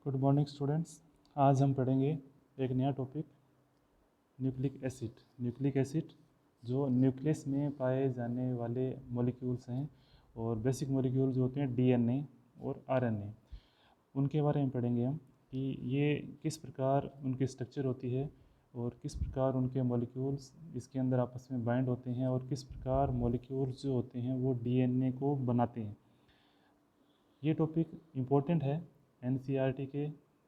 Good morning students. आज हम पढ़ेंगे एक नया topic, nucleic acid. Nucleic acid जो न्यूक्लियस में पाए जाने वाले मॉलिक्यूल्स हैं और बेसिक मॉलिक्यूल जो होते हैं डीएनए और आरएनए, उनके बारे में पढ़ेंगे हम कि ये किस प्रकार उनकी स्ट्रक्चर होती है और किस प्रकार उनके मॉलिक्यूल्स इसके अंदर आपस में बाइंड होते हैं और किस प्रकार मॉलिक्यूल्स जो होते हैं वो डीएनए को बनाते हैं। ये टॉपिक इम्पोर्टेंट है एनसीईआरटी के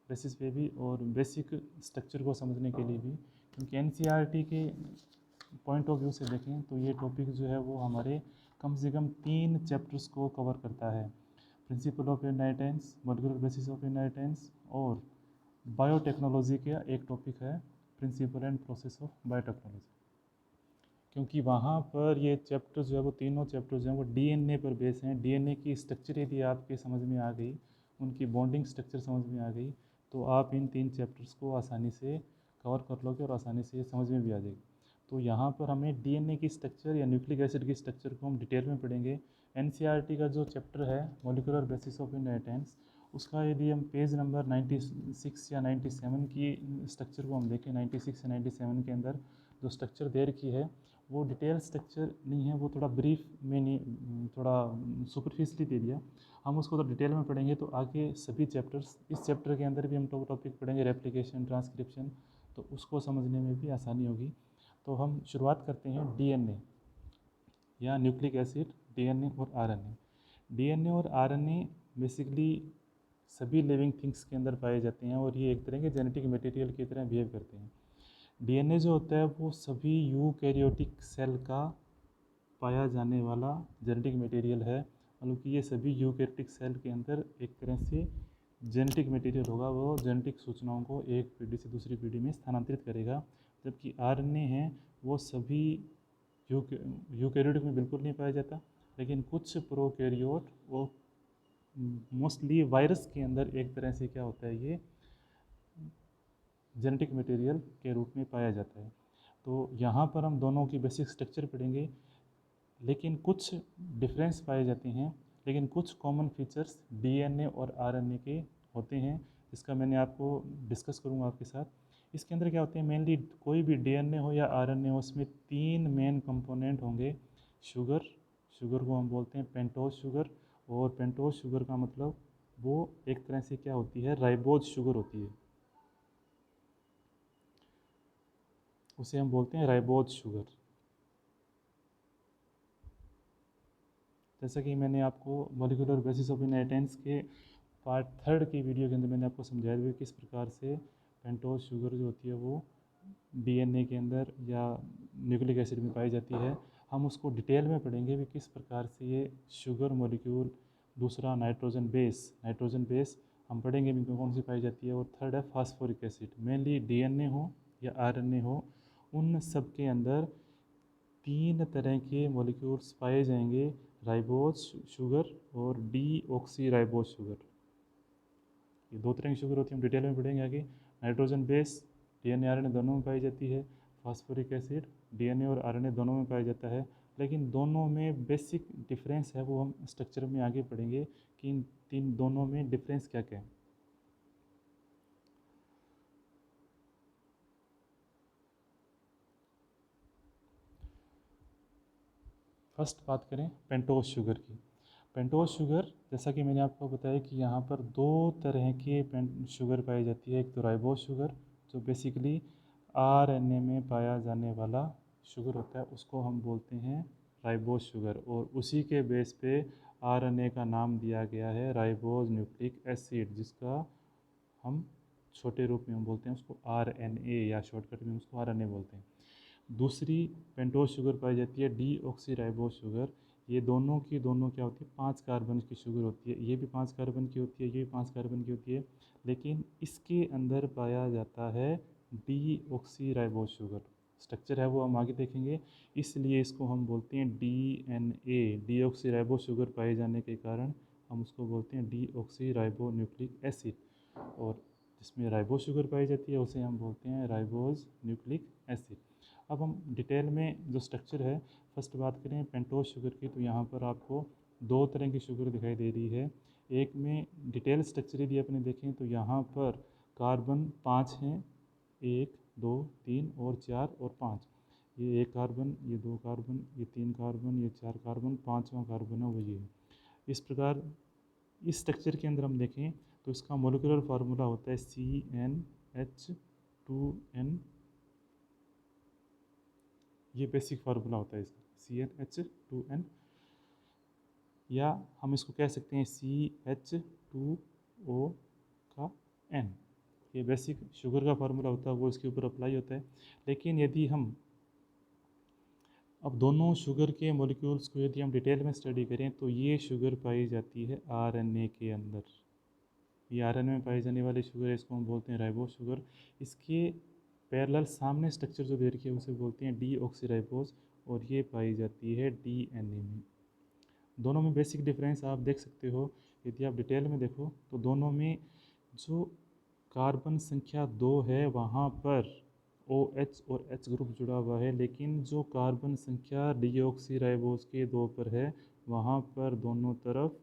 बेसिस पे भी और बेसिक स्ट्रक्चर को समझने के लिए भी, क्योंकि एनसीईआरटी के पॉइंट ऑफ व्यू से देखें तो ये टॉपिक जो है वो हमारे कम से कम 3 चैप्टर्स को कवर करता है। Principle of inheritance, molecular basis of inheritance और बायोटेक्नोलॉजी का एक टॉपिक है principle and process of biotechnology. क्योंकि वहाँ पर ये चैप्टर जो है वो तीनों चैप्टर जो हैं वो डीएनए पर बेस हैं। डीएनए की स्ट्रक्चर यदि आपके समझ में आ गई, उनकी बॉन्डिंग स्ट्रक्चर समझ में आ गई, तो आप इन 3 चैप्टर्स को आसानी से कवर कर लोगे और आसानी से समझ में भी आ जाएगी। तो यहाँ पर हमें डीएनए की स्ट्रक्चर या न्यूक्लिक एसिड की स्ट्रक्चर को हम डिटेल में पढ़ेंगे। एनसीईआरटी का जो चैप्टर है मॉलिक्यूलर बेसिस ऑफ इनहेरिटेंस, उसका यदि हम पेज नंबर 96 या 97 की स्ट्रक्चर को हम देखें, 96 या 97 के अंदर जो स्ट्रक्चर दे रखी है वो डिटेल स्ट्रक्चर नहीं है, वो थोड़ा ब्रीफ में नहीं, थोड़ा सुपरफिशली दे दिया। हम उसको तो डिटेल में पढ़ेंगे तो आगे सभी चैप्टर्स, इस चैप्टर के अंदर भी हम टॉपिक पढ़ेंगे रेप्लिकेशन, ट्रांसक्रिप्शन, तो उसको समझने में भी आसानी होगी। तो हम शुरुआत करते हैं डीएनए या न्यूक्लिक एसिड, डीएनए और आरएनए। डीएनए और आरएनए बेसिकली सभी लिविंग थिंग्स के अंदर पाए जाते हैं और ये एक तरह के जेनेटिक मटेरियल की तरह बिहेव करते हैं। डीएनए जो होता है वो सभी यूकैरियोटिक सेल का पाया जाने वाला जेनेटिक मटेरियल है। मतलब कि ये सभी यूकैरियोटिक सेल के अंदर एक तरह से जेनेटिक मटेरियल होगा, वो जेनेटिक सूचनाओं को एक पीढ़ी से दूसरी पीढ़ी में स्थानांतरित करेगा। जबकि आरएनए है वो सभी यूकैरियोटिक में बिल्कुल नहीं पाया जाता, लेकिन कुछ प्रोकैरियोट और मोस्टली वायरस के अंदर एक तरह से क्या होता है, ये जेनेटिक मटेरियल के रूप में पाया जाता है। तो यहाँ पर हम दोनों की बेसिक स्ट्रक्चर पढ़ेंगे, लेकिन कुछ डिफरेंस पाए जाते हैं, लेकिन कुछ कॉमन फीचर्स डीएनए और आरएनए के होते हैं, जिसका मैंने आपको डिस्कस करूँगा आपके साथ। इसके अंदर क्या होते हैं, मेनली कोई भी डीएनए हो या आरएनए हो, उसमें 3 मेन कंपोनेंट होंगे। शुगर, शुगर को हम बोलते हैं पेंटोज शुगर, और पेंटोज शुगर का मतलब वो एक तरह से क्या होती है, राइबोज शुगर होती है, उसे हम बोलते हैं राइबोज शुगर। जैसा कि मैंने आपको मॉलिक्यूलर बेसिस ऑफ इनहेरिटेंस के पार्ट 3 की वीडियो के अंदर मैंने आपको समझाया था किस प्रकार से पेंटोज शुगर जो होती है वो डीएनए के अंदर या न्यूक्लिक एसिड में पाई जाती है। हम उसको डिटेल में पढ़ेंगे भी किस प्रकार से ये शुगर मॉलिक्यूल, दूसरा नाइट्रोजन बेस, नाइट्रोजन बेस हम पढ़ेंगे भी कौन सी पाई जाती है, और थर्ड है फास्फोरिक एसिड। मेनली डीएनए हो या आरएनए हो, उन सब के अंदर 3 तरह के मॉलिक्यूल्स पाए जाएंगे, राइबोज शुगर और डी ऑक्सी राइबोज शुगर। ये 2 तरह की शुगर होती है, हम डिटेल में पढ़ेंगे आगे। नाइट्रोजन बेस डीएनए आरएनए दोनों में पाई जाती है, फास्फोरिक एसिड डीएनए और आरएनए दोनों में पाया जाता है, लेकिन दोनों में बेसिक डिफरेंस है, वो हम स्ट्रक्चर में आगे पढ़ेंगे कि इन 3 दोनों में डिफरेंस क्या क्या है। फर्स्ट बात करें पेंटोज शुगर की। पेंटोज शुगर, जैसा कि मैंने आपको बताया कि यहाँ पर 2 तरह के शुगर पाई जाती है। एक तो राइबोज शुगर जो बेसिकली आरएनए में पाया जाने वाला शुगर होता है, उसको हम बोलते हैं राइबोज शुगर, और उसी के बेस पे आरएनए का नाम दिया गया है राइबोज न्यूक्लिक एसिड, जिसका हम छोटे रूप में हम बोलते हैं उसको आरएनए, या शॉर्टकट में उसको आरएनए बोलते हैं। दूसरी पेंटोज शुगर पाई जाती है डी ऑक्सी राइबोज शुगर। ये दोनों की दोनों क्या होती है, 5 कार्बन की शुगर होती है। ये भी 5 कार्बन की होती है, ये भी 5 कार्बन की होती है, लेकिन इसके अंदर पाया जाता है D oxy ribose sugar. Structure है वो हम आगे देखेंगे, इसलिए इसको हम बोलते हैं DNA. D oxy ribose sugar पाए जाने के कारण हम उसको बोलते हैं D oxy ribo nucleic acid, और जिसमें राइबोज शुगर पाई जाती है उसे हम बोलते हैं राइबोज न्यूक्लिक एसिड। अब हम डिटेल में जो स्ट्रक्चर है, फर्स्ट बात करें पेंटोज शुगर की, तो यहाँ पर आपको 2 तरह की शुगर दिखाई दे रही है। एक में डिटेल स्ट्रक्चर यदि अपने देखें तो यहाँ पर कार्बन 5 हैं, 1 2 3 और 4 और 5। ये 1 कार्बन, ये 2 कार्बन, ये 3 कार्बन, ये 4 कार्बन, 5वां कार्बन है वो ये। इस प्रकार इस स्ट्रक्चर के अंदर हम देखें तो इसका मोलिकुलर फार्मूला होता है CnH2n। ये बेसिक फार्मूला होता है इसका CnH2n, या हम इसको कह सकते हैं CH2O का N। ये बेसिक शुगर का फार्मूला होता है, वो इसके ऊपर अप्लाई होता है। लेकिन यदि हम अब दोनों शुगर के मॉलिक्यूल्स को यदि हम डिटेल में स्टडी करें तो ये शुगर पाई जाती है आरएनए के अंदर। ये आरएनए में पाई जाने वाली शुगर है, इसको हम बोलते हैं राइबोस शुगर। इसके पैरेलल सामने स्ट्रक्चर जो दे रखी है उसे बोलते हैं डीऑक्सीराइबोस, और ये पाई जाती है डीएनए में। दोनों में बेसिक डिफरेंस आप देख सकते हो, यदि आप डिटेल में देखो तो दोनों में जो कार्बन संख्या 2 है वहाँ पर OH और H ग्रुप जुड़ा हुआ है, लेकिन जो कार्बन संख्या डीऑक्सीराइबोस के 2 पर है वहाँ पर दोनों तरफ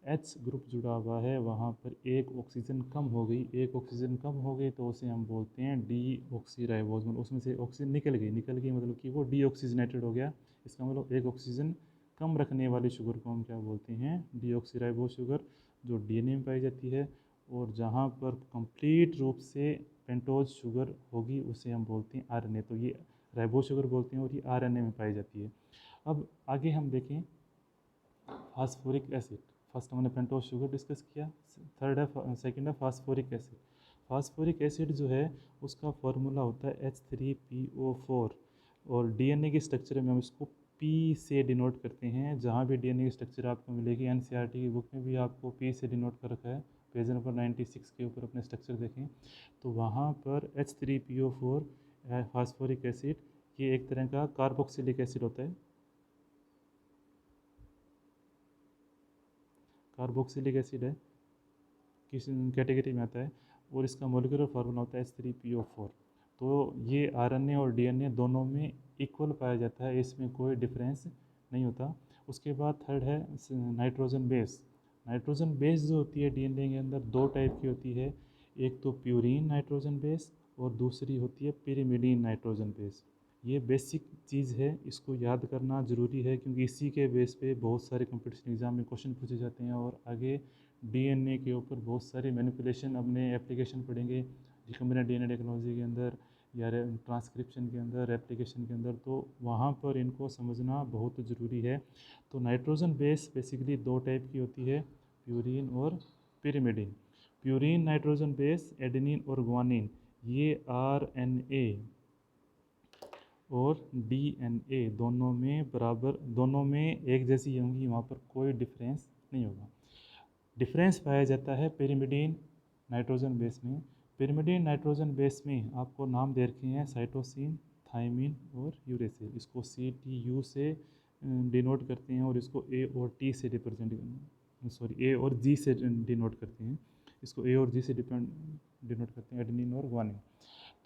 H ग्रुप जुड़ा हुआ है, वहाँ पर एक ऑक्सीजन कम हो गई। एक ऑक्सीजन कम हो गई तो उसे हम बोलते हैं डीऑक्सीराइबोस, मतलब उसमें से ऑक्सीजन निकल गई मतलब कि वो डीऑक्सीजनेटेड हो गया। इसका मतलब एक ऑक्सीजन कम रखने वाली शुगर को हम क्या बोलते हैं, डीऑक्सीराइबोस शुगर, जो डीएनए में पाई जाती है। और जहाँ पर कंप्लीट रूप से पेंटोज शुगर होगी उसे हम बोलते हैं आरएनए। तो ये राइबोस शुगर बोलते हैं और ये आरएनए में पाई जाती है। अब आगे हम देखें फास्फोरिक एसिड। फर्स्ट हमने पेंटोज शुगर डिस्कस किया, सेकंड है फास्फोरिक एसिड। फास्फोरिक एसिड जो है उसका फॉर्मूला होता है H3PO4, और डीएनए के स्ट्रक्चर में हम इसको P से डिनोट करते हैं। जहाँ भी डीएनए की स्ट्रक्चर आपको मिलेगी, एनसीईआरटी की बुक में भी आपको P से डिनोट कर रखा है, पेज नंबर 96 के ऊपर अपने स्ट्रक्चर देखें तो वहाँ पर H3PO4 फास्फोरिक एसिड, ये एक तरह का कार्बोक्सिलिक एसिड होता है, कार्बोक्सिलिक एसिड है, किस कैटेगरी में आता है, और इसका मोलिकुलर फार्मूला होता है H3PO4। तो ये आरएनए और डीएनए दोनों में इक्वल पाया जाता है, इसमें कोई डिफरेंस नहीं होता। उसके बाद थर्ड है नाइट्रोजन बेस। नाइट्रोजन बेस जो होती है डीएनए के अंदर दो टाइप की होती है, एक तो प्यूरीन नाइट्रोजन बेस और दूसरी होती है पिरिमिडीन नाइट्रोजन बेस। ये बेसिक चीज़ है, इसको याद करना ज़रूरी है क्योंकि इसी के बेस पे बहुत सारे कंपटीशन एग्ज़ाम में क्वेश्चन पूछे जाते हैं, और आगे डीएनए के ऊपर बहुत सारी मैनिपुलेशन अपने एप्लीकेशन पढ़ेंगे रिकम्बिनेंट डीएनए टेक्नोलॉजी के अंदर या ट्रांसक्रिप्शन के अंदर, एप्लीकेशन के अंदर, तो वहाँ पर इनको समझना बहुत ज़रूरी है। तो नाइट्रोजन बेस बेसिकली दो टाइप की होती है, प्यूरीन और pyrimidine. Purine nitrogen base adenine और ग्वानिन, ये आरएनए और डीएनए दोनों में बराबर, दोनों में एक जैसी होंगी, वहाँ पर कोई डिफरेंस नहीं होगा। डिफरेंस पाया जाता है पिरिमिडीन नाइट्रोजन बेस में। पिरिमिडीन नाइट्रोजन बेस में आपको नाम दे रखे हैं साइटोसिन, थायमिन और यूरेसिल। इसको CTU से डिनोट करते हैं और इसको A और T से A और G से डिनोट करते हैं। इसको A और G से डिनोट करते हैं, एडेनिन और ग्वानिन।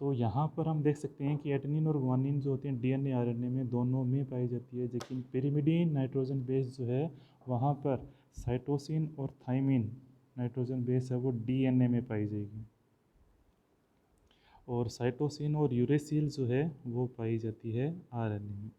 तो यहाँ पर हम देख सकते हैं कि एडेनिन और ग्वानिन जो होते हैं डीएनए आरएनए में दोनों में पाई जाती है, लेकिन पिरिमिडीन नाइट्रोजन बेस जो है वहाँ पर साइटोसिन और थाइमिन नाइट्रोजन बेस है वो डीएनए में पाई जाएगी, और साइटोसिन और यूरेसिल जो है वो पाई जाती है आरएनए में।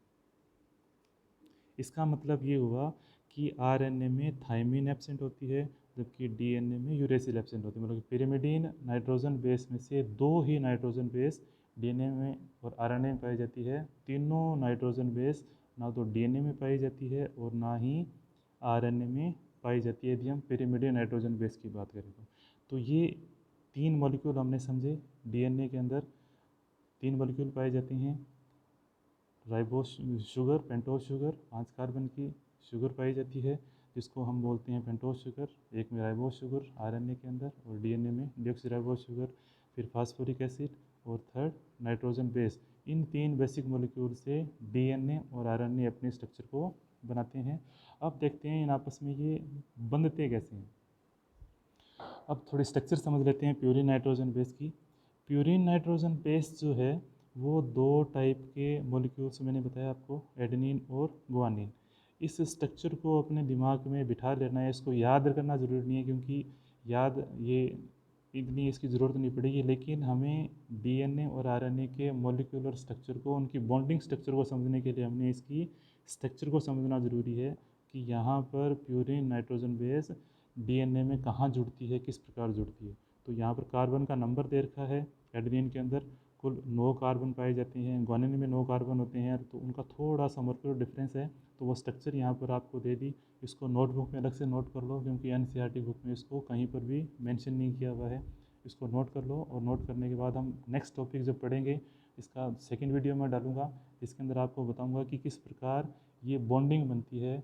इसका मतलब ये हुआ कि आरएनए में थाइमिन एब्सेंट होती है जबकि डीएनए में यूरेसिल एब्सेंट होती है। मतलब पिरिमिडीन नाइट्रोजन बेस में से दो ही नाइट्रोजन बेस डीएनए में और आरएनए में पाई जाती है। तीनों नाइट्रोजन बेस ना तो डीएनए में पाई जाती है और ना ही आरएनए में पाई जाती है, यदि हम पिरिमिडीन नाइट्रोजन बेस की बात करें तो ये तीन मॉलिक्यूल हमने समझे। डीएनए के अंदर तीन मॉलिक्यूल पाए जाते हैं, ribose sugar, pentose sugar, 5 carbon की शुगर पाई जाती है जिसको हम बोलते हैं पेंटोज शुगर। एक में राइबोस शुगर आरएनए के अंदर और डीएनए में डीऑक्सीराइबोस शुगर, फिर फास्फोरिक एसिड और थर्ड नाइट्रोजन बेस। इन तीन बेसिक मॉलिक्यूल से डीएनए और आरएनए अपने स्ट्रक्चर को बनाते हैं। अब देखते हैं इन आपस में ये बंधते कैसे हैं। अब थोड़ी स्ट्रक्चर समझ लेते हैं प्यूरिन नाइट्रोजन बेस की। प्यूरिन नाइट्रोजन बेस जो है वो दो टाइप के मॉलिक्यूल्स मैंने बताया आपको, एडेनिन और ग्वानिन। इस स्ट्रक्चर को अपने दिमाग में बिठा लेना है, इसको याद करना ज़रूरी नहीं है, क्योंकि याद ये इतनी इसकी ज़रूरत नहीं पड़ेगी, लेकिन हमें डीएनए और आरएनए के मॉलिक्यूलर स्ट्रक्चर को, उनकी बॉन्डिंग स्ट्रक्चर को समझने के लिए हमने इसकी स्ट्रक्चर को समझना ज़रूरी है कि यहाँ पर प्यूरिन नाइट्रोजन बेस डीएनए में कहाँ जुड़ती है, किस प्रकार जुड़ती है। तो यहाँ पर कार्बन का नंबर दे रखा है। एडेनिन के अंदर कुल 9 कार्बन पाए जाते हैं, ग्वानिन में 9 कार्बन होते हैं, तो उनका थोड़ा सा मॉलिक्यूलर डिफरेंस है। तो वो स्ट्रक्चर यहाँ पर आपको दे दी, इसको नोटबुक में अलग से नोट कर लो, क्योंकि एनसीईआरटी बुक में इसको कहीं पर भी मेंशन नहीं किया हुआ है। इसको नोट कर लो, और नोट करने के बाद हम नेक्स्ट टॉपिक जब पढ़ेंगे, इसका सेकंड वीडियो मैं डालूंगा, इसके अंदर आपको बताऊंगा कि किस प्रकार ये बॉन्डिंग बनती है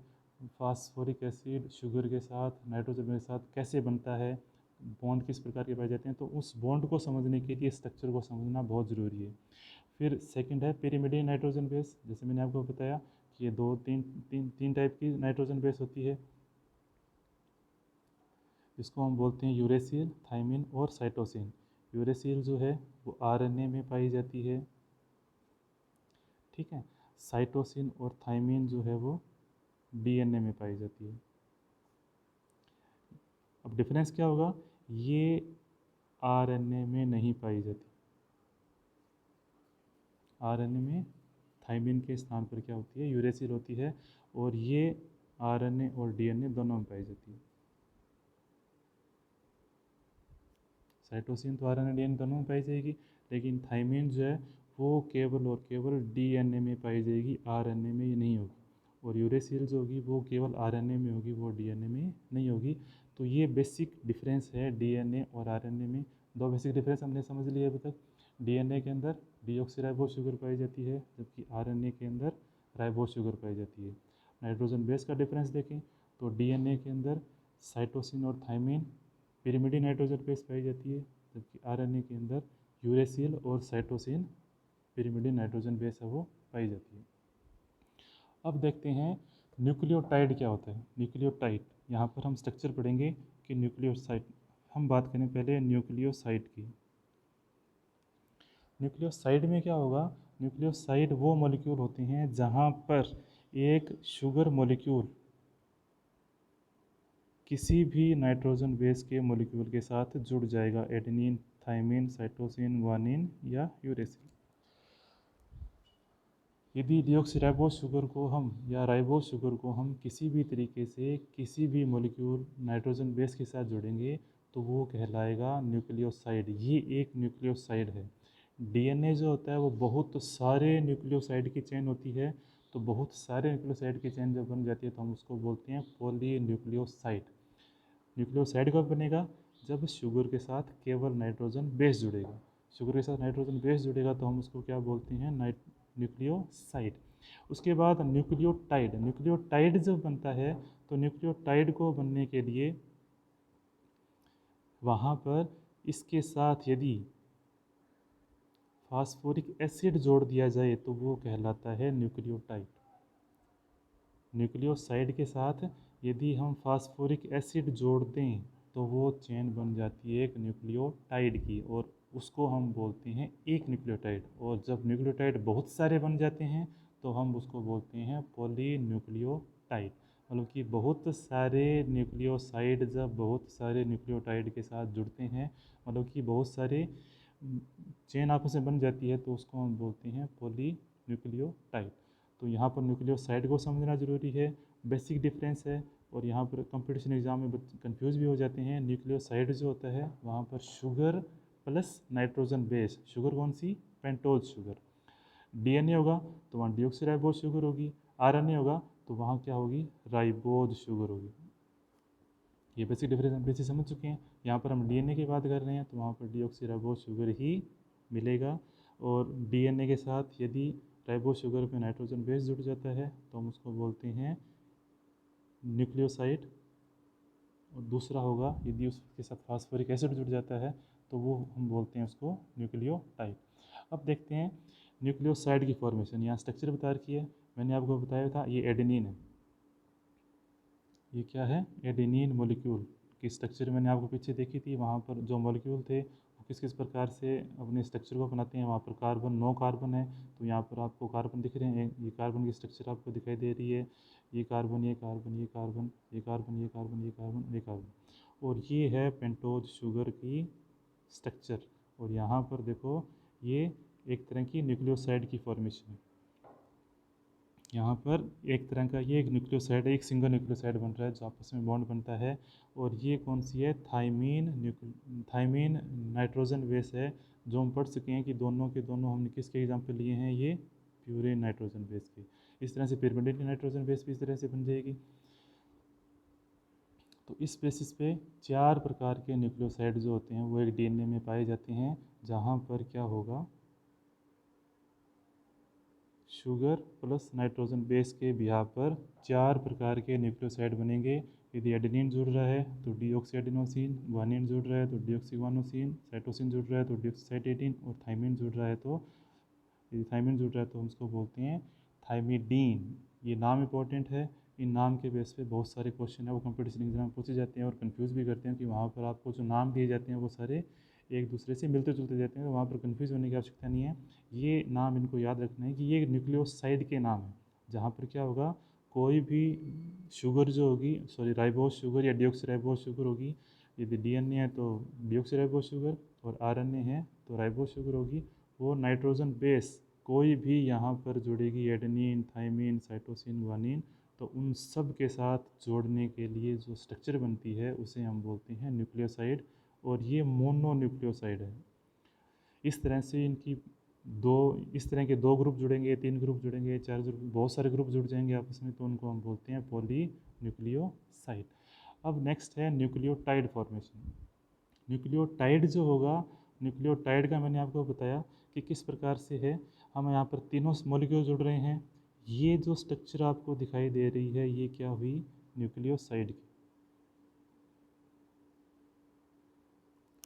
फास्फोरिक एसिड शुगर के साथ, नाइट्रोजन के साथ कैसे बनता है, बॉन्ड किस प्रकार के पाए जाते हैं। तो उस बॉन्ड को समझने के लिए स्ट्रक्चर को समझना बहुत ज़रूरी है। फिर सेकंड है पिरिमिडीन नाइट्रोजन बेस। जैसे मैंने आपको बताया कि ये तीन टाइप की नाइट्रोजन बेस होती है। इसको हम बोलते हैं यूरेसिल, थाइमिन और साइटोसिन। यूरेसिल जो है वो आरएनए में पाई जाती है, ठीक है। साइटोसिन और थाइमिन जो है वो डीएनए में पाई जाती है। अब डिफरेंस क्या होगा, ये आरएनए में नहीं पाई जाती। आरएनए में थाइमिन के स्थान पर क्या होती है, यूरेसिल होती है, और ये आरएनए और डीएनए दोनों में पाई जाती है। साइटोसिन तो आरएनए डीएनए दोनों में पाई जाएगी, लेकिन थाइमिन जो है वो केवल और केवल डीएनए में पाई जाएगी, आरएनए में ये नहीं होगी। और यूरेसिल जो होगी वो केवल आरएनए में होगी, वो डीएनए में नहीं होगी। तो ये बेसिक डिफरेंस है डीएनए और आरएनए में। दो बेसिक डिफरेंस हमने समझ लिए अभी तक। डीएनए के अंदर डीऑक्सीराइबोस शुगर पाई जाती है, जबकि आरएनए के अंदर राइबोस शुगर पाई जाती है। नाइट्रोजन बेस का डिफरेंस देखें तो डीएनए के अंदर साइटोसिन और थाइमिन पिरिमिडीन नाइट्रोजन बेस पाई जाती है, जबकि आरएनए के अंदर यूरेसिल और साइटोसिन पिरिमिडीन नाइट्रोजन बेस है वो पाई जाती है। अब देखते हैं न्यूक्लियोटाइड क्या होता है। न्यूक्लियोटाइड, यहाँ पर हम स्ट्रक्चर पढ़ेंगे कि न्यूक्लियोसाइड। हम बात करें पहले न्यूक्लियोसाइड की। न्यूक्लियोसाइड में क्या होगा, न्यूक्लियोसाइड वो मॉलिक्यूल होते हैं जहाँ पर एक शुगर मॉलिक्यूल किसी भी नाइट्रोजन बेस के मॉलिक्यूल के साथ जुड़ जाएगा, एडेनिन, थाइमिन, साइटोसिन, ग्वानिन या यूरेसिल। यदि डीऑक्सीराइबोस शुगर को हम या राइबोस शुगर को हम किसी भी तरीके से किसी भी मॉलिक्यूल नाइट्रोजन बेस के साथ जोड़ेंगे तो वो कहलाएगा न्यूक्लियोसाइड। ये एक न्यूक्लियोसाइड है। डीएनए जो होता है वो बहुत सारे न्यूक्लियोसाइड की चेन होती है, तो बहुत सारे न्यूक्लियोसाइड की चेन जब बन जाती है तो हम उसको बोलते हैं पॉलीन्यूक्लियोसाइड। न्यूक्लियोसाइड कब बनेगा, जब शुगर के साथ केवल नाइट्रोजन बेस जुड़ेगा। शुगर के साथ नाइट्रोजन बेस जुड़ेगा तो हम उसको क्या बोलते हैं, न्यूक्लियोसाइड। उसके बाद न्यूक्लियोटाइड। न्यूक्लियोटाइड जब बनता है तो न्यूक्लियोटाइड को बनने के लिए वहाँ पर इसके साथ यदि फास्फोरिक एसिड जोड़ दिया जाए तो वो कहलाता है न्यूक्लियोटाइड। न्यूक्लियोसाइड के साथ यदि हम फास्फोरिक एसिड जोड़ दें तो वो चेन बन जाती है एक न्यूक्लियोटाइड की, और उसको हम बोलते हैं एक न्यूक्लियोटाइड। और जब न्यूक्लियोटाइड बहुत सारे बन जाते हैं तो हम उसको बोलते हैं पॉलीन्यूक्लियोटाइड। मतलब कि बहुत सारे न्यूक्लियोसाइड जब बहुत सारे न्यूक्लियोटाइड के साथ जुड़ते हैं, मतलब कि बहुत सारे चेन आपस में बन जाती है, तो उसको हम बोलते हैं पॉलीन्यूक्लियोटाइड। तो यहाँ पर न्यूक्लियोसाइड को समझना ज़रूरी है, बेसिक डिफरेंस है। और यहाँ पर कंपटीशन एग्जाम में कंफ्यूज भी हो जाते हैं। न्यूक्लियोसाइड जो होता है वहाँ पर sugar plus nitrogen base, sugar कौन सी, पेंटोज शुगर। डीएनए होगा तो वहाँ डीऑक्सीराइबोज शुगर होगी, आरएनए होगा तो वहाँ क्या होगी, राइबोज शुगर होगी। ये बेसिक डिफरेंस हम पीछे समझ चुके हैं। यहाँ पर हम डीएनए की बात कर रहे हैं तो वहाँ पर डीऑक्सीराइबोज शुगर ही मिलेगा। और डीएनए के साथ यदि राइबोज शुगर पे नाइट्रोजन बेस जुड़ जाता है तो हम उसको बोलते हैं न्यूक्लियोसाइड। और दूसरा होगा यदि उसके साथ फास्फोरिक एसिड जुड़ जाता है तो वो हम बोलते हैं उसको न्यूक्लियोटाइड। अब देखते हैं न्यूक्लियोसाइड की फॉर्मेशन। यहाँ स्ट्रक्चर बता रखी है, मैंने आपको बताया था ये एडेनिन है। ये क्या है, एडेनिन मॉलिक्यूल की स्ट्रक्चर मैंने आपको पीछे देखी थी। वहाँ पर जो मॉलिक्यूल थे वो किस किस प्रकार से अपने स्ट्रक्चर को बनाते हैं। वहाँ पर कार्बन 9 कार्बन है, तो यहाँ पर आपको कार्बन दिख रहे हैं, ये कार्बन की स्ट्रक्चर आपको दिखाई दे रही है। ये कार्बन, ये कार्बन, ये कार्बन, ये कार्बन, ये कार्बन, ये कार्बन, ये कार्बन, और ये है पेंटोज शुगर की स्ट्रक्चर। और यहाँ पर देखो ये एक तरह की न्यूक्लियोसाइड की फॉर्मेशन है। यहाँ पर एक तरह का ये एक न्यूक्लियोसाइड है, एक सिंगल न्यूक्लियोसाइड बन रहा है जो आपस में बॉन्ड बनता है। और ये कौन सी है? थाइमीन नाइट्रोजन बेस है, जो हम पढ़ सके हैं कि दोनों के दोनों हमने किसके एग्जाम्पल लिए हैं? ये प्यूरिन नाइट्रोजन बेस के। इस तरह से पिरिमिडिन नाइट्रोजन बेस भी इस तरह से बन जाएगी। तो इस बेसिस पे 4 प्रकार के न्यूक्लियोसाइड जो होते हैं वो एक डीएनए में पाए जाते हैं, जहाँ पर क्या होगा? शुगर प्लस नाइट्रोजन बेस के बिहार पर 4 प्रकार के न्यूक्लियोसाइड बनेंगे। यदि एडेनिन जुड़ रहा है तो डीऑक्सी एडेनोसिन, ग्वानिन जुड़ रहा है तो डीऑक्सी ग्वानोसिन, साइटोसिन जुड़ रहा है तो डीऑक्सीसाइटेटिन, और थाइमिन जुड़ रहा है तो यदि थाइमिन जुड़ रहा है तो हम उसको बोलते हैं थाइमिडीन। ये नाम इंपॉर्टेंट है। इन नाम के बेस पे बहुत सारे क्वेश्चन है वो कंपटीशन एग्जाम में पूछे जाते हैं और कंफ्यूज भी करते हैं कि वहाँ पर आपको जो नाम दिए जाते हैं वो सारे एक दूसरे से मिलते जुलते जाते हैं, तो वहाँ पर कंफ्यूज होने की आवश्यकता नहीं है। ये नाम इनको याद रखना है कि ये न्यूक्लियोसाइड के नाम है, जहाँ पर क्या होगा? कोई भी शुगर जो होगी, सॉरी राइबोस शुगर या डीऑक्सीराइबोस शुगर होगी। यदि डीएनए है तो डीऑक्सीराइबोस शुगर, और आरएनए है तो राइबोस शुगर होगी। वो नाइट्रोजन बेस कोई भी यहाँ पर जुड़ेगी, एडेनिन, थाइमिन, साइटोसिन, ग्वानिन, तो उन सब के साथ जोड़ने के लिए जो स्ट्रक्चर बनती है उसे हम बोलते हैं न्यूक्लियोसाइड। और ये मोनो न्यूक्लियोसाइड है। इस तरह से इस तरह के 2 ग्रुप जुड़ेंगे, 3 ग्रुप जुड़ेंगे, 4 ग्रुप, बहुत सारे ग्रुप जुड़ जाएंगे आपस में, तो उनको हम बोलते हैं पॉली न्यूक्लियोसाइड। अब नेक्स्ट है न्यूक्लियोटाइड फॉर्मेशन। न्यूक्लियोटाइड जो होगा, न्यूक्लियोटाइड का मैंने आपको बताया कि किस प्रकार से है। हम यहाँ पर तीनों मॉलिक्यूल जुड़ रहे हैं। ये जो स्ट्रक्चर आपको दिखाई दे रही है ये क्या हुई? न्यूक्लियोसाइड की।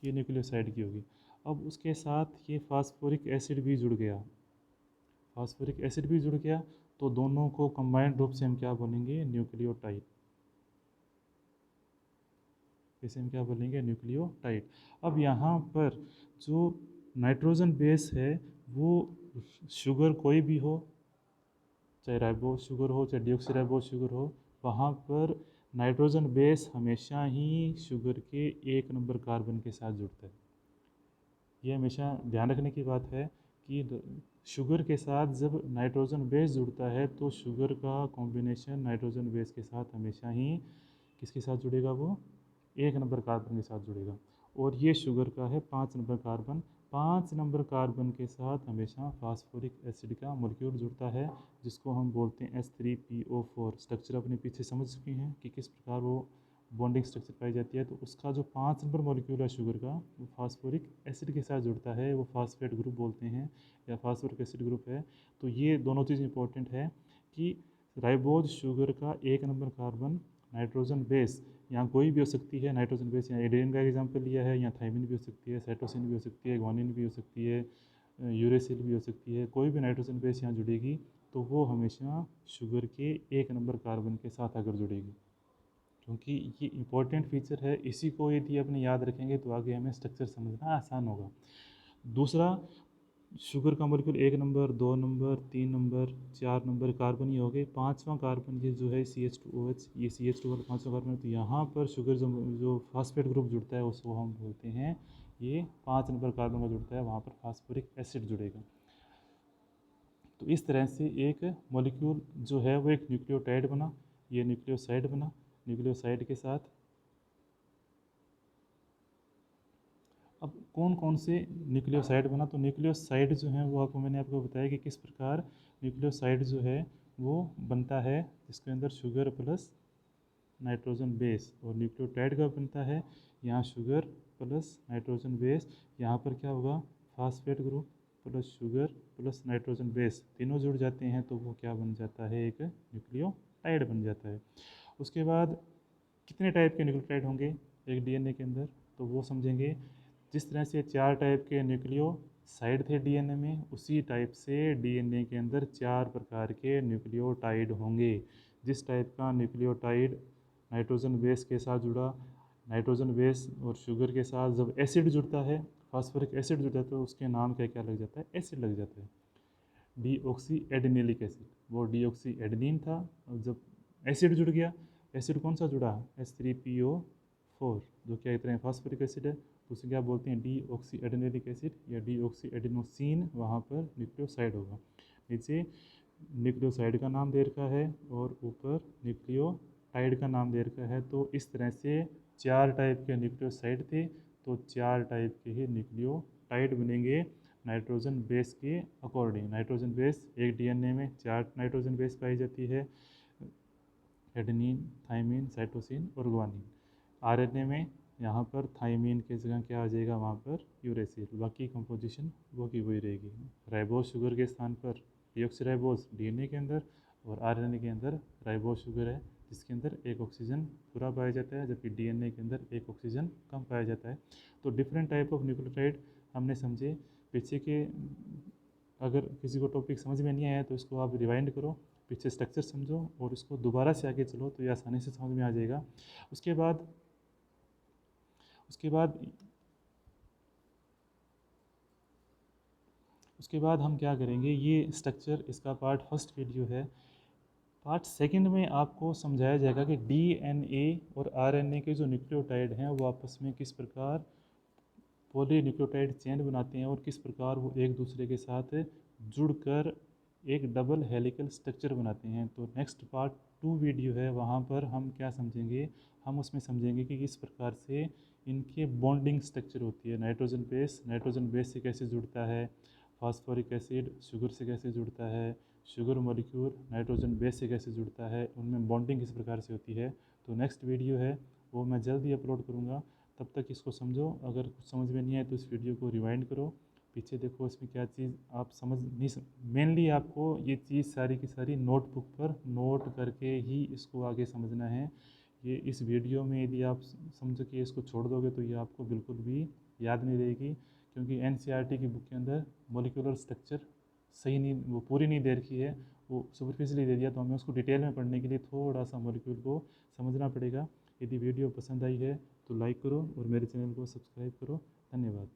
ये न्यूक्लियोसाइड की होगी। अब उसके साथ ये फास्फोरिक एसिड भी जुड़ गया, फास्फोरिक एसिड भी जुड़ गया, तो दोनों को कंबाइंड रूप से हम क्या बोलेंगे? न्यूक्लियोटाइड। इसे हम क्या बोलेंगे? न्यूक्लियोटाइड। अब यहाँ पर जो नाइट्रोजन बेस है वो शुगर कोई भी हो, चाहे राइबोस शुगर हो चाहे डीऑक्सीराइबोस शुगर हो, वहाँ पर नाइट्रोजन बेस हमेशा ही शुगर के 1 नंबर कार्बन के साथ जुड़ता है। ये हमेशा ध्यान रखने की बात है कि शुगर के साथ जब नाइट्रोजन बेस जुड़ता है तो शुगर का कॉम्बिनेशन नाइट्रोजन बेस के साथ हमेशा ही किसके साथ जुड़ेगा? वो 1 नंबर कार्बन के साथ जुड़ेगा। और ये शुगर का है 5 नंबर कार्बन। 5 नंबर कार्बन के साथ हमेशा फास्फोरिक एसिड का मॉलिक्यूल जुड़ता है, जिसको हम बोलते हैं H3PO4। स्ट्रक्चर अपने पीछे समझ चुके हैं कि किस प्रकार वो बॉन्डिंग स्ट्रक्चर पाई जाती है। तो उसका जो 5 नंबर मॉलिक्यूल है शुगर का, वो फास्फोरिक एसिड के साथ जुड़ता है, वो फास्फेट ग्रुप बोलते हैं या फास्फोरिक एसिड ग्रुप है। तो ये दोनों चीज़ इंपॉर्टेंट है कि राइबोज शुगर का 1 नंबर कार्बन नाइट्रोजन बेस, यहाँ कोई भी हो सकती है नाइट्रोजन बेस, यहाँ एडेनिन का एग्जाम्पल लिया है, यहाँ थाइमिन भी हो सकती है, साइटोसिन भी हो सकती है, ग्वानिन भी हो सकती है, यूरेसिल भी हो सकती है। कोई भी नाइट्रोजन बेस यहाँ जुड़ेगी तो वो हमेशा शुगर के 1 नंबर कार्बन के साथ आकर जुड़ेगी, क्योंकि ये इंपॉर्टेंट फीचर है। इसी को यदि अपने याद रखेंगे तो आगे हमें स्ट्रक्चर समझना आसान होगा। दूसरा, शुगर का molecule 1 number, 2 number, 3 number, 4 number carbon ही हो गए। 5वां कार्बन ये जो है CH2OH, ये CH2 वाला 5वां कार्बन है। तो यहाँ पर शुगर जो फास्फेट ग्रुप जुड़ता है उसको हम बोलते हैं, ये 5 नंबर कार्बन का जुड़ता है, वहाँ पर फास्फोरिक एसिड जुड़ेगा। तो इस तरह से एक मॉलिक्यूल जो है वो एक न्यूक्लियोटाइड बना, ये न्यूक्लियोसाइड बना। न्यूक्लियोसाइड के साथ अब कौन कौन से न्यूक्लियोसाइड बना? तो न्यूक्लियोसाइड जो है वो मैंने आपको बताया कि किस प्रकार न्यूक्लियोसाइड जो है वो बनता है, जिसके अंदर शुगर प्लस नाइट्रोजन बेस, और न्यूक्लियोटाइड का बनता है यहाँ शुगर प्लस नाइट्रोजन बेस। यहाँ पर क्या होगा? Phosphate group plus sugar plus nitrogen base तीनों जुड़ जाते हैं तो वो क्या बन जाता है? एक न्यूक्लियोटाइड बन जाता है। उसके बाद कितने टाइप के न्यूक्लियोटाइड होंगे एक डीएनए के अंदर, तो वो समझेंगे। जिस तरह से 4 टाइप के न्यूक्लियोसाइड थे डीएनए में, उसी टाइप से डीएनए के अंदर 4 प्रकार के न्यूक्लियोटाइड होंगे। जिस टाइप का न्यूक्लियोटाइड नाइट्रोजन बेस के साथ जुड़ा, नाइट्रोजन बेस और शुगर के साथ जब एसिड जुड़ता है, फास्फोरिक एसिड जुड़ता है, तो उसके नाम क्या लग जाता है? एसिड लग जाता है, डीऑक्सी एडेनिलिक एसिड। वो डीऑक्सी एडेनिन था, और जब एसिड जुड़ गया, एसिड कौन सा जुड़ा, H3PO4, जो क्या इतना फास्फोरिक एसिड है, तो उसे क्या बोलते हैं, डी ऑक्सी एडेनोलिक एसिड या डी ऑक्सी एडेनोसिन, वहाँ पर न्यूक्लियोसाइड होगा। नीचे न्यूक्लियोसाइड का नाम दे रखा है और ऊपर न्यूक्लियोटाइड का नाम दे रखा है। तो इस तरह से 4 टाइप के न्यूक्लियोसाइड थे, तो 4 टाइप के ही न्यूक्लियोटाइड बनेंगे नाइट्रोजन बेस के अकॉर्डिंग। नाइट्रोजन बेस, एक डीएनए में 4 नाइट्रोजन बेस पाई जाती है, एडेनिन, थाइमिन, साइटोसिन और ग्वानिन। आरएनए में यहाँ पर थाइमिन की जगह क्या आ जाएगा, वहाँ पर यूरेसिल, बाकी कंपोजिशन वो की वही रहेगी। राइबोज शुगर के स्थान पर डीऑक्सीराइबोज डीएनए के अंदर, और आरएनए के अंदर राइबोज शुगर है जिसके अंदर एक ऑक्सीजन पूरा पाया जाता है, जबकि डीएनए के अंदर एक ऑक्सीजन कम पाया जाता है। तो डिफरेंट टाइप ऑफ न्यूक्लियोटाइड हमने समझे। पीछे के अगर किसी को टॉपिक समझ में नहीं आया तो इसको आप रिवाइंड करो, पीछे स्ट्रक्चर समझो और इसको दोबारा से आगे चलो, तो ये आसानी से समझ में आ जाएगा। उसके बाद हम क्या करेंगे, ये स्ट्रक्चर इसका पार्ट फर्स्ट वीडियो है। पार्ट सेकंड में आपको समझाया जाएगा कि डीएनए और आरएनए के जो न्यूक्लियोटाइड हैं वो आपस में किस प्रकार पॉलीन्यूक्लियोटाइड चेन बनाते हैं और किस प्रकार वो एक दूसरे के साथ जुड़कर एक डबल हेलिकल स्ट्रक्चर बनाते हैं। तो नेक्स्ट पार्ट 2 वीडियो है, वहाँ पर हम क्या समझेंगे, हम उसमें समझेंगे कि किस प्रकार से इनके बॉन्डिंग स्ट्रक्चर होती है। नाइट्रोजन बेस से कैसे जुड़ता है, फास्फोरिक एसिड शुगर से कैसे जुड़ता है, शुगर मॉलिक्यूल नाइट्रोजन बेस से कैसे जुड़ता है, उनमें बॉन्डिंग किस प्रकार से होती है। तो नेक्स्ट वीडियो है वो मैं जल्द ही अपलोड करूँगा, तब तक इसको समझो। अगर कुछ समझ में नहीं आए तो इस वीडियो को रिवाइंड करो, पीछे देखो इसमें क्या चीज़ आप समझ नहीं मेनली आपको ये चीज़ सारी की सारी नोटबुक पर नोट करके ही इसको आगे समझना है। ये इस वीडियो में यदि आप समझ के इसको छोड़ दोगे तो ये आपको बिल्कुल भी याद नहीं रहेगी, क्योंकि एनसीईआरटी की बुक के अंदर मॉलिक्यूलर स्ट्रक्चर सही नहीं, वो पूरी नहीं दे रखी है, वो सुपरफिशियली दे दिया। तो हमें उसको डिटेल में पढ़ने के लिए थोड़ा सा मॉलिक्यूल को समझना पड़ेगा। यदि वीडियो पसंद आई है तो लाइक करो और मेरे चैनल को सब्सक्राइब करो। धन्यवाद।